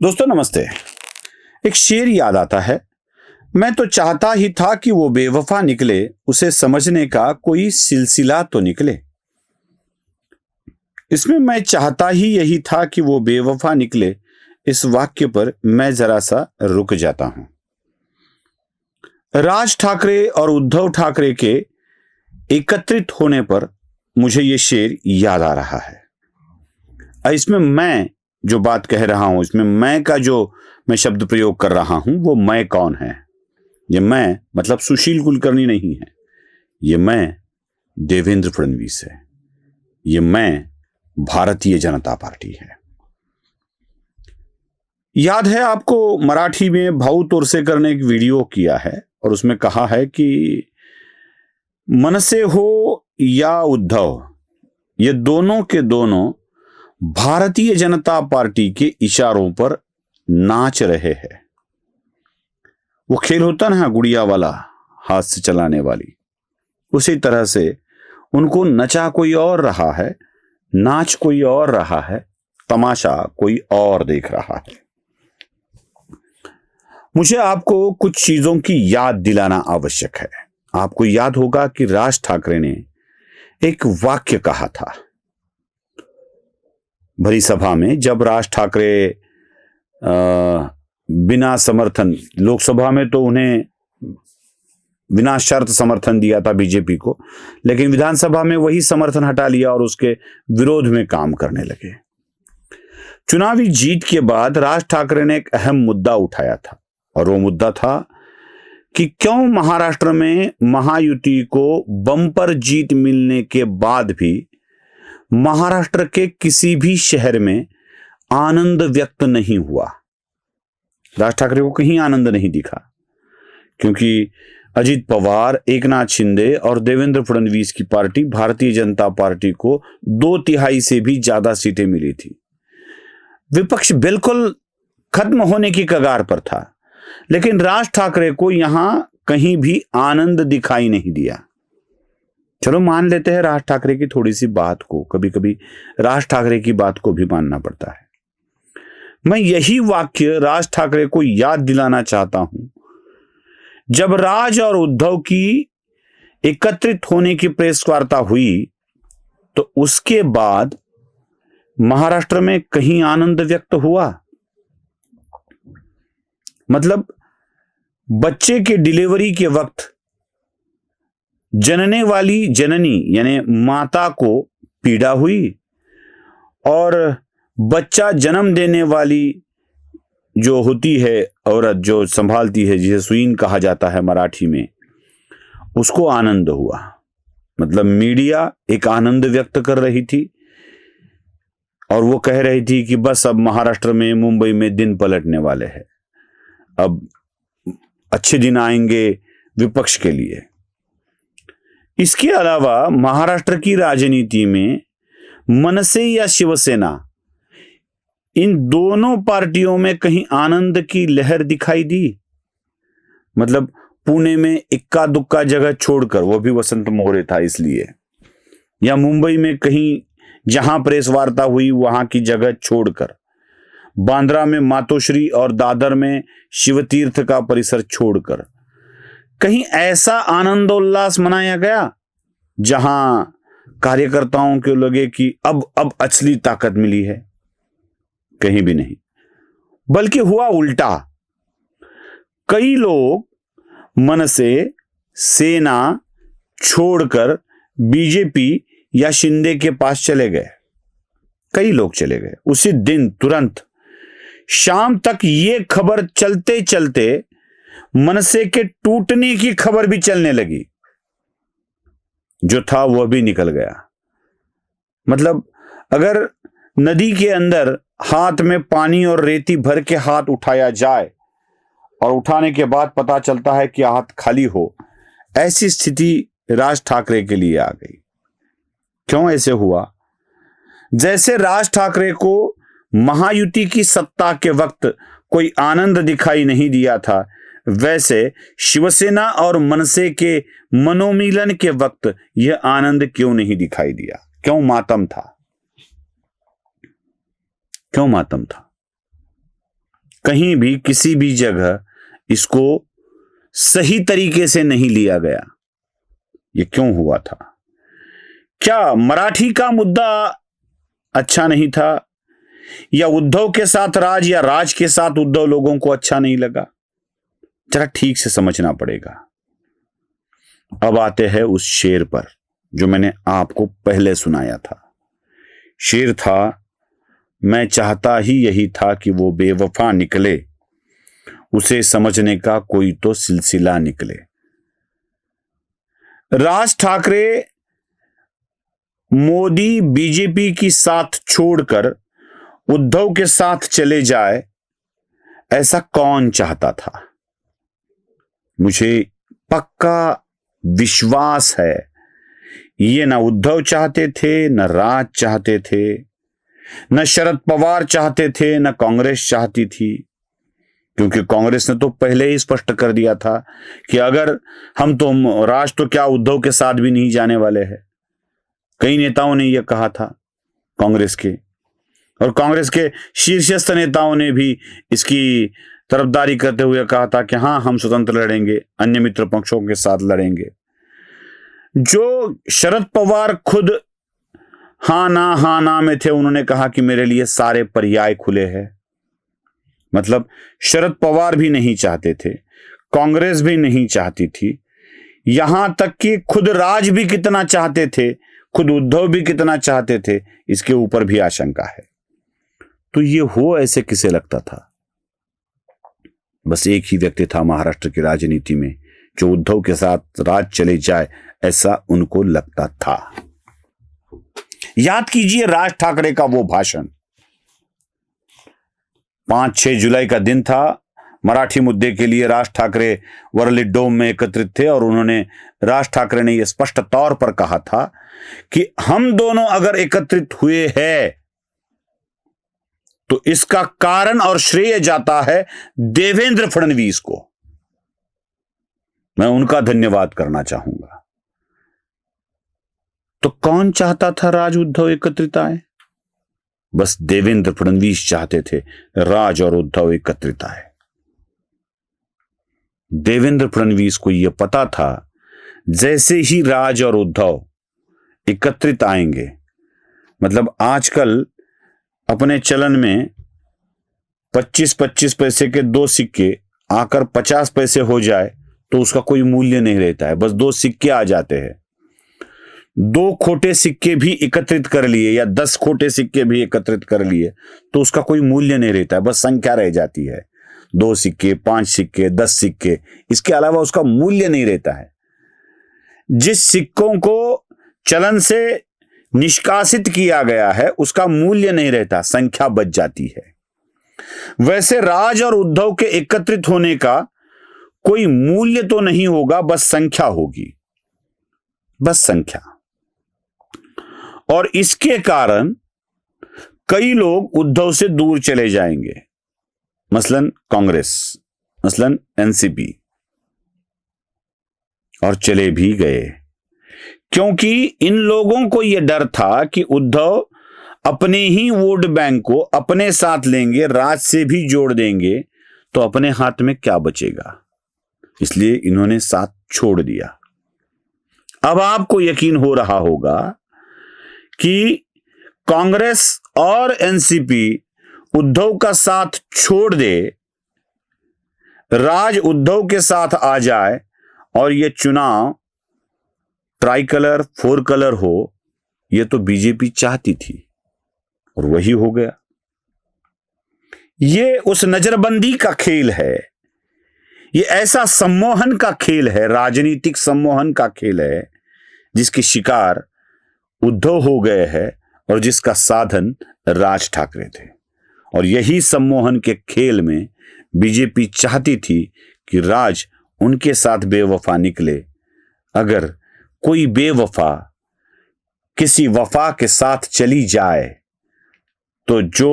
दोस्तों नमस्ते। एक शेर याद आता है, मैं तो चाहता ही था कि वो बेवफा निकले, उसे समझने का कोई सिलसिला तो निकले। इसमें मैं चाहता ही यही था कि वो बेवफा निकले, इस वाक्य पर मैं जरा सा रुक जाता हूं। राज ठाकरे और उद्धव ठाकरे के एकत्रित होने पर मुझे ये शेर याद आ रहा है। इसमें मैं जो बात कह रहा हूं, इसमें मैं का जो मैं शब्द प्रयोग कर रहा हूं, वो मैं कौन है? ये मैं मतलब सुशील कुलकर्णी नहीं है। ये मैं देवेंद्र फडणवीस है। ये मैं भारतीय जनता पार्टी है। याद है आपको, मराठी में भाऊ तोरसेकर ने एक वीडियो किया है और उसमें कहा है कि मनसे हो या उद्धव, ये दोनों के दोनों भारतीय जनता पार्टी के इशारों पर नाच रहे हैं। वो खेल होता ना गुड़िया वाला, हाथ से चलाने वाली, उसी तरह से उनको नचा कोई और रहा है, नाच कोई और रहा है, तमाशा कोई और देख रहा है। मुझे आपको कुछ चीजों की याद दिलाना आवश्यक है। आपको याद होगा कि राज ठाकरे ने एक वाक्य कहा था भरी सभा में, जब राज ठाकरे बिना समर्थन, लोकसभा में तो उन्हें बिना शर्त समर्थन दिया था बीजेपी को, लेकिन विधानसभा में वही समर्थन हटा लिया और उसके विरोध में काम करने लगे। चुनावी जीत के बाद राज ठाकरे ने एक अहम मुद्दा उठाया था और वो मुद्दा था कि क्यों महाराष्ट्र में महायुति को बम्पर जीत मिलने के बाद भी महाराष्ट्र के किसी भी शहर में आनंद व्यक्त नहीं हुआ। राज ठाकरे को कहीं आनंद नहीं दिखा, क्योंकि अजित पवार, एकनाथ शिंदे और देवेंद्र फडणवीस की पार्टी भारतीय जनता पार्टी को 2/3 से भी ज्यादा सीटें मिली थी। विपक्ष बिल्कुल खत्म होने की कगार पर था, लेकिन राज ठाकरे को यहां कहीं भी आनंद दिखाई नहीं दिया। चलो मान लेते हैं राज ठाकरे की थोड़ी सी बात को, कभी कभी राज ठाकरे की बात को भी मानना पड़ता है। मैं यही वाक्य राज ठाकरे को याद दिलाना चाहता हूं। जब राज और उद्धव की एकत्रित होने की प्रेस वार्ता हुई तो उसके बाद महाराष्ट्र में कहीं आनंद व्यक्त हुआ? मतलब बच्चे के डिलीवरी के वक्त जनने वाली जननी यानी माता को पीड़ा हुई और बच्चा जन्म देने वाली जो होती है औरत, जो संभालती है, जिसे सुईन कहा जाता है मराठी में, उसको आनंद हुआ। मतलब मीडिया एक आनंद व्यक्त कर रही थी और वो कह रही थी कि बस अब महाराष्ट्र में, मुंबई में दिन पलटने वाले हैं, अब अच्छे दिन आएंगे विपक्ष के लिए। इसके अलावा महाराष्ट्र की राजनीति में मनसे या शिवसेना, इन दोनों पार्टियों में कहीं आनंद की लहर दिखाई दी? मतलब पुणे में इक्का दुक्का जगह छोड़कर, वो भी वसंत मोरे था इसलिए, या मुंबई में कहीं जहां प्रेस वार्ता हुई वहां की जगह छोड़कर, बांद्रा में मातोश्री और दादर में शिवतीर्थ का परिसर छोड़कर, कहीं ऐसा आनंदोल्लास मनाया गया जहां कार्यकर्ताओं को लगे कि अब असली ताकत मिली है? कहीं भी नहीं। बल्कि हुआ उल्टा। कई लोग मनसे, सेना छोड़कर बीजेपी या शिंदे के पास चले गए। कई लोग चले गए। उसी दिन तुरंत शाम तक ये खबर चलते चलते मनसे के टूटने की खबर भी चलने लगी। जो था वह भी निकल गया। मतलब अगर नदी के अंदर हाथ में पानी और रेती भर के हाथ उठाया जाए और उठाने के बाद पता चलता है कि हाथ खाली हो, ऐसी स्थिति राज ठाकरे के लिए आ गई। क्यों ऐसे हुआ? जैसे राज ठाकरे को महायुति की सत्ता के वक्त कोई आनंद दिखाई नहीं दिया था, वैसे शिवसेना और मनसे के मनोमिलन के वक्त यह आनंद क्यों नहीं दिखाई दिया? क्यों मातम था? क्यों मातम था? कहीं भी किसी भी जगह इसको सही तरीके से नहीं लिया गया। ये क्यों हुआ था? क्या मराठी का मुद्दा अच्छा नहीं था, या उद्धव के साथ राज, या राज के साथ उद्धव लोगों को अच्छा नहीं लगा? जरा ठीक से समझना पड़ेगा। अब आते हैं उस शेर पर जो मैंने आपको पहले सुनाया था। शेर था, मैं चाहता ही यही था कि वो बेवफा निकले, उसे समझने का कोई तो सिलसिला निकले। राज ठाकरे मोदी बीजेपी की साथ छोड़कर उद्धव के साथ चले जाए, ऐसा कौन चाहता था? मुझे पक्का विश्वास है ये न उद्धव चाहते थे, न राज चाहते थे, न शरद पवार चाहते थे, न कांग्रेस चाहती थी। क्योंकि कांग्रेस ने तो पहले ही स्पष्ट कर दिया था कि अगर हम तो राज तो क्या उद्धव के साथ भी नहीं जाने वाले हैं। कई नेताओं ने यह कहा था कांग्रेस के, और कांग्रेस के शीर्षस्थ नेताओं ने भी इसकी तरफदारी करते हुए कहा था कि हाँ, हम स्वतंत्र लड़ेंगे, अन्य मित्र पक्षों के साथ लड़ेंगे। जो शरद पवार खुद हाँ ना में थे, उन्होंने कहा कि मेरे लिए सारे पर्याय खुले हैं। मतलब शरद पवार भी नहीं चाहते थे, कांग्रेस भी नहीं चाहती थी, यहां तक कि खुद राज भी कितना चाहते थे, खुद उद्धव भी कितना चाहते थे, इसके ऊपर भी आशंका है। तो ये हो ऐसे किसे लगता था? बस एक ही व्यक्ति था महाराष्ट्र की राजनीति में जो उद्धव के साथ राज चले जाए ऐसा उनको लगता था। याद कीजिए राज ठाकरे का वो भाषण। 5-6 जुलाई का दिन था। मराठी मुद्दे के लिए राज ठाकरे वर्ली डोम में एकत्रित थे और उन्होंने राज ठाकरे ने यह स्पष्ट तौर पर कहा था कि हम दोनों अगर एकत्रित हुए हैं तो इसका कारण और श्रेय जाता है देवेंद्र फडणवीस को। मैं उनका धन्यवाद करना चाहूंगा। तो कौन चाहता था राज उद्धव एकत्रित आए? बस देवेंद्र फडणवीस चाहते थे राज और उद्धव एकत्रित आए। देवेंद्र फडणवीस को यह पता था जैसे ही राज और उद्धव एकत्रित आएंगे, मतलब आजकल अपने चलन में 25-25 पैसे के 2 सिक्के आकर 50 पैसे हो जाए तो उसका कोई मूल्य नहीं रहता है। बस 2 सिक्के आ जाते हैं। 2 खोटे सिक्के भी एकत्रित कर लिए या 10 खोटे सिक्के भी एकत्रित कर लिए तो उसका कोई मूल्य नहीं रहता है, बस संख्या रह जाती है। 2 सिक्के, 5 सिक्के, 10 सिक्के, इसके अलावा उसका मूल्य नहीं रहता है। जिस सिक्कों को चलन से निष्कासित किया गया है उसका मूल्य नहीं रहता, संख्या बच जाती है। वैसे राज और उद्धव के एकत्रित होने का कोई मूल्य तो नहीं होगा, बस संख्या होगी, बस संख्या। और इसके कारण कई लोग उद्धव से दूर चले जाएंगे, मसलन कांग्रेस, मसलन एनसीपी, और चले भी गए। क्योंकि इन लोगों को यह डर था कि उद्धव अपने ही वोट बैंक को अपने साथ लेंगे, राज से भी जोड़ देंगे, तो अपने हाथ में क्या बचेगा, इसलिए इन्होंने साथ छोड़ दिया। अब आपको यकीन हो रहा होगा कि कांग्रेस और एनसीपी उद्धव का साथ छोड़ दे, राज उद्धव के साथ आ जाए और यह चुनाव ट्राई कलर 4 कलर हो, यह तो बीजेपी चाहती थी और वही हो गया। यह उस नजरबंदी का खेल है, यह ऐसा सम्मोहन का खेल है, राजनीतिक सम्मोहन का खेल है जिसके शिकार उद्धव हो गए हैं और जिसका साधन राज ठाकरे थे। और यही सम्मोहन के खेल में बीजेपी चाहती थी कि राज उनके साथ बेवफा निकले। अगर कोई बेवफा किसी वफा के साथ चली जाए तो जो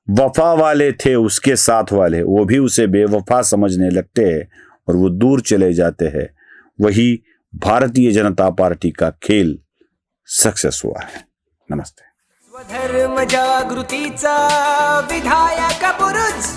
वफा वाले थे उसके साथ वाले वो भी उसे बेवफा समझने लगते हैं और वो दूर चले जाते हैं। वही भारतीय जनता पार्टी का खेल सक्सेस हुआ है। नमस्ते। स्वधर्म जागृतीचा विधायक पुरुष